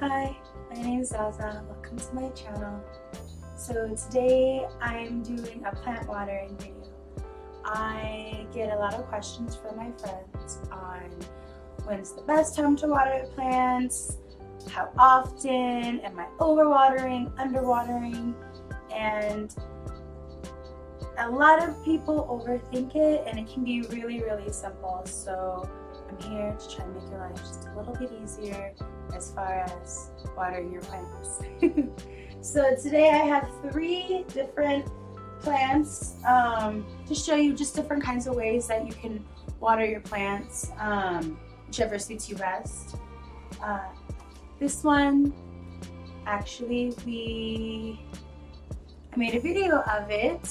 Hi, my name is Zaza. Welcome to my channel. So today I'm doing a plant watering video. I get a lot of questions from my friends on when's the best time to water the plants, how often, am I overwatering, underwatering, and a lot of people overthink it and it can be really simple. So I'm here to try and make your life just a little bit easier as far as watering your plants. So today I have 3 different plants to show you just different kinds of ways that you can water your plants, whichever suits you best. This one, actually, I made a video of it.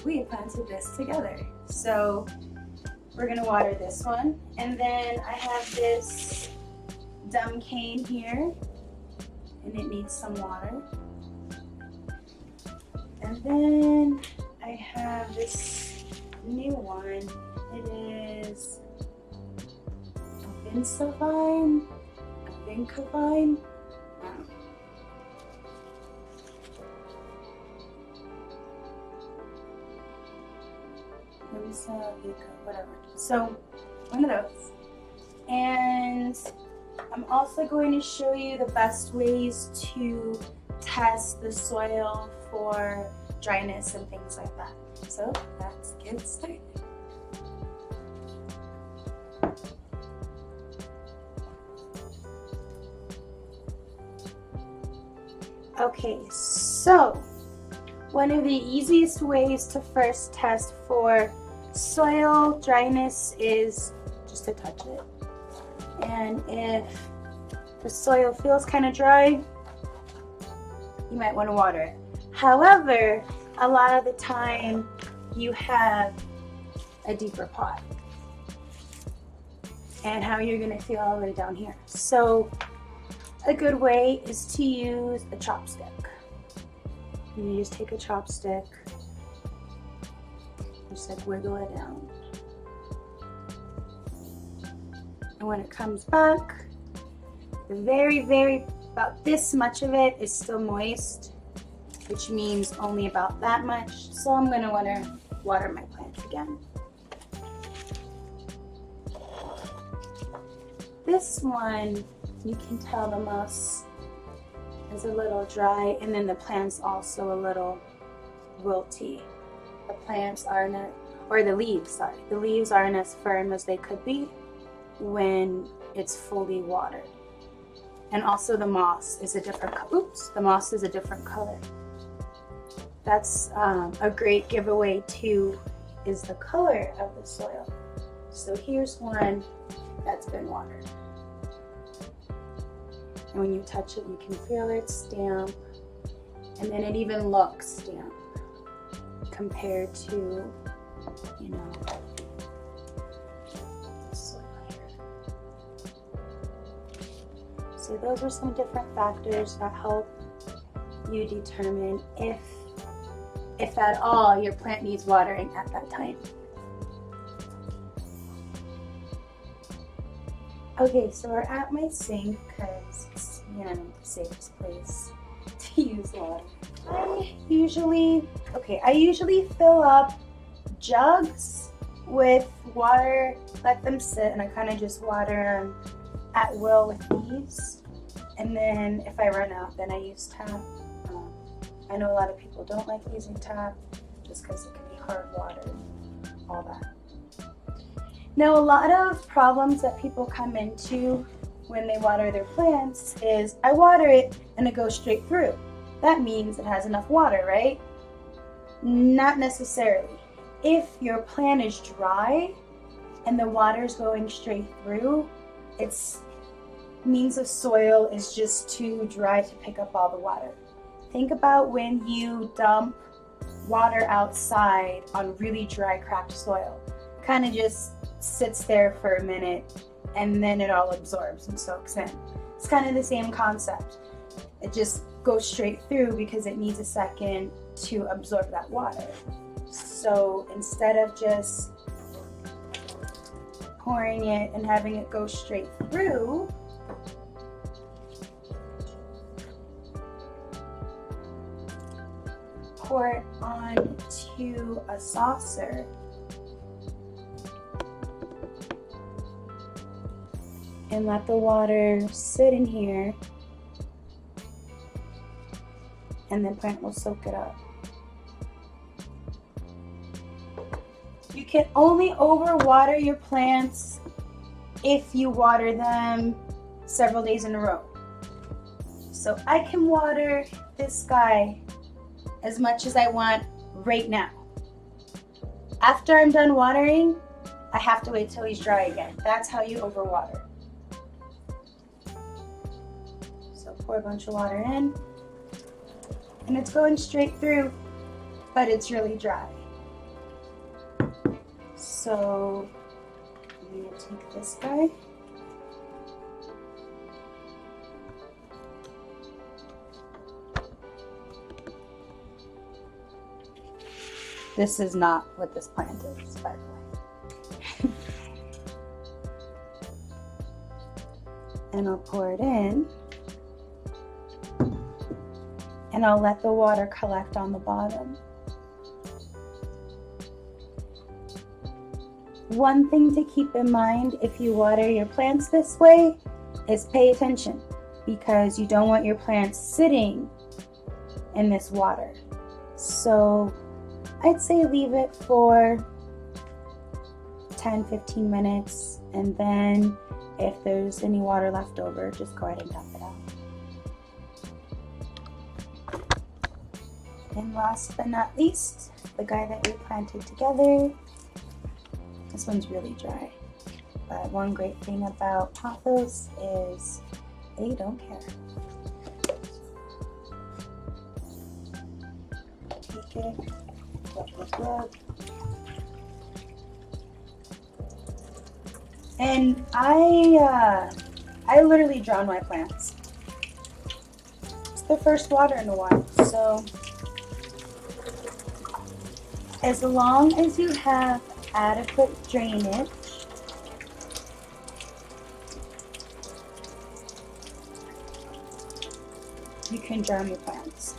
We planted this together. So we're gonna water this one. And then I have this dumb cane here, and it needs some water. And then I have this new one. It is a Vincavine. Whatever. So one of those. And I'm also going to show you the best ways to test the soil for dryness and things like that. So let's get started. Okay, so one of the easiest ways to first test for soil dryness is just to touch it. And if the soil feels kind of dry, you might want to water it. However, a lot of the time you have a deeper pot. And how you're going to feel all the way down here. So a good way is to use a chopstick. You just take a chopstick, just like wiggle it down. And when it comes back, about this much of it is still moist, which means only about that much. So I'm gonna want to water my plants again. This one, you can tell the moss is a little dry, and then the plant's also a little wilty. The plants aren't, the leaves aren't as firm as they could be when it's fully watered. And also the moss is a different color. That's a great giveaway too, is the color of the soil. So here's one that's been watered. And when you touch it, you can feel it's damp, and then it even looks damp compared to, the soil here. So those are some different factors that help you determine if at all your plant needs watering at that time. Okay, so we're at my sink because it's, the safest place to use water. I usually fill up jugs with water, let them sit, and I kind of just water them at will with these. And then if I run out, then I use tap. I know a lot of people don't like using tap just because it can be hard water and all that. Now, a lot of problems that people come into when they water their plants is, I water it and it goes straight through. That means it has enough water, right? Not necessarily. If your plant is dry and the water's going straight through, it means the soil is just too dry to pick up all the water. Think about when you dump water outside on really dry, cracked soil. Kind of just sits there for a minute and then it all absorbs and soaks in. It's kind of the same concept. It just goes straight through because it needs a second to absorb that water. So instead of just pouring it and having it go straight through, pour it onto a saucer. And let the water sit in here, and the plant will soak it up. You can only overwater your plants if you water them several days in a row. So I can water this guy as much as I want right now. After I'm done watering, I have to wait till he's dry again. That's how you overwater. So pour a bunch of water in, and it's going straight through, but it's really dry. So I'm gonna take this guy. This is not what this plant is, by the way. And I'll pour it in. And I'll let the water collect on the bottom. One thing to keep in mind if you water your plants this way is pay attention, because you don't want your plants sitting in this water. So I'd say leave it for 10-15 minutes, and then if there's any water left over, just go ahead and dump it out. And last but not least, the guy that we planted together. This one's really dry. But one great thing about pothos is they don't care. Take it, rub. And I literally drown my plants. It's their first water in a while, so as long as you have adequate drainage, you can drown your plants.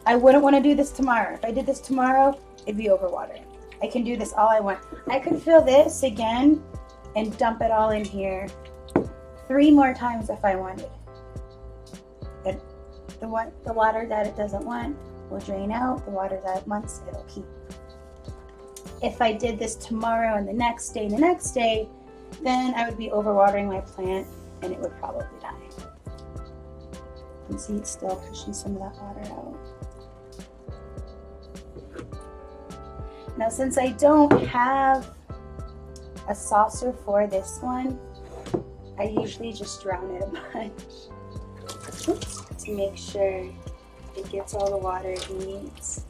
I wouldn't want to do this tomorrow. If I did this tomorrow, it'd be overwatering. I can do this all I want. I could fill this again and dump it all in here 3 more times if I wanted. And the water that it doesn't want will drain out. The water that it wants, it'll keep. If I did this tomorrow and the next day, then I would be overwatering my plant and it would probably die. You can see it's still pushing some of that water out. Now, since I don't have a saucer for this one, I usually just drown it a bunch to make sure it gets all the water it needs.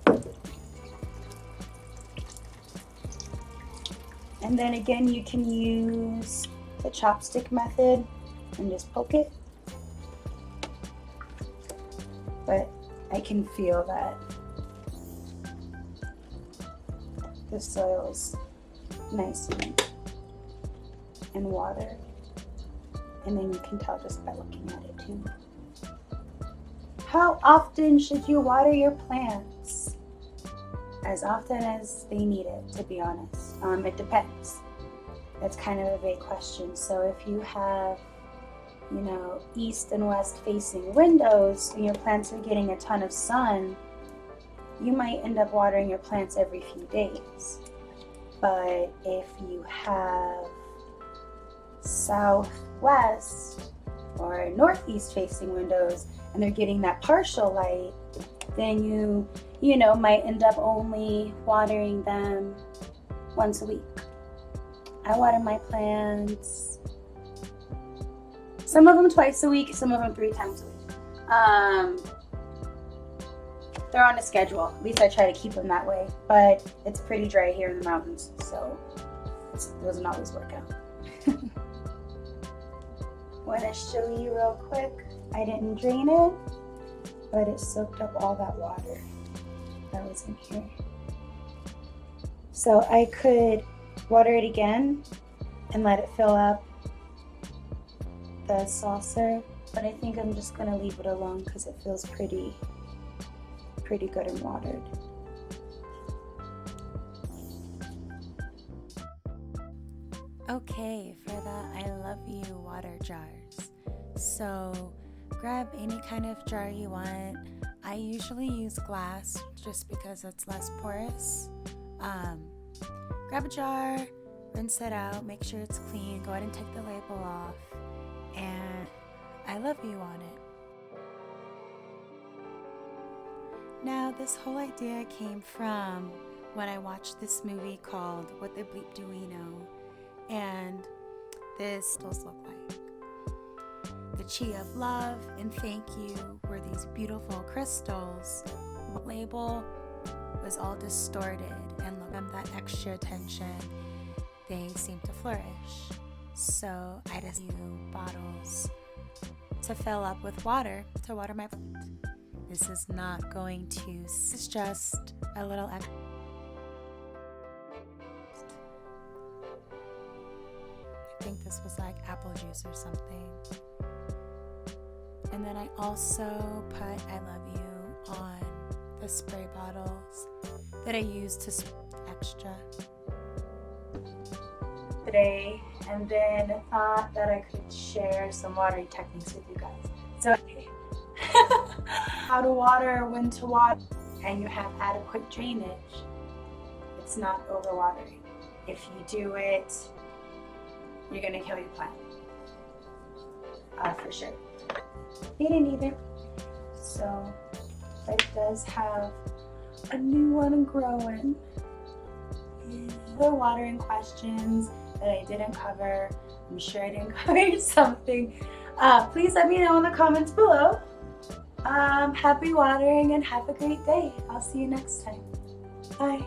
And then again, you can use the chopstick method and just poke it. But I can feel that the soil's nice and watered. And then you can tell just by looking at it too. How often should you water your plants? As often as they need it, to be honest. It depends. That's kind of a vague question. So if you have, east and west facing windows and your plants are getting a ton of sun, you might end up watering your plants every few days. But if you have southwest or northeast facing windows and they're getting that partial light, then you might end up only watering them once a week. I water my plants, some of them twice a week, some of them 3 times a week. They're on a schedule. At least I try to keep them that way. But it's pretty dry here in the mountains, so it doesn't always work out. Want to show you real quick. I didn't drain it, but it soaked up all that water that was in here. So I could water it again and let it fill up the saucer, but I think I'm just gonna leave it alone because it feels pretty pretty good and watered. Okay, for the I love you water jars. So grab any kind of jar you want. I usually use glass just because it's less porous. Grab a jar, rinse it out, make sure it's clean, go ahead and take the label off, and I love you on it. Now, this whole idea came from when I watched this movie called What the Bleep Do We Know? And this does look like. The chi of love and thank you were these beautiful crystals. The label was all distorted, and look at that extra attention. They seem to flourish. So I just use bottles to fill up with water to water my plant. This is not going to, this is just a little extra. I think this was like apple juice or something. And then I also put I love you on the spray bottles that I use to extra. Today, and then thought that I could share some watering techniques with you guys. So, how to water, when to water, and you have adequate drainage. It's not overwatering. If you do it, you're gonna kill your plant. For sure. He didn't either. So, it does have a new one growing. Other watering questions that I didn't cover. I'm sure I didn't cover something. Please let me know in the comments below. Happy watering and have a great day. I'll see you next time. Bye.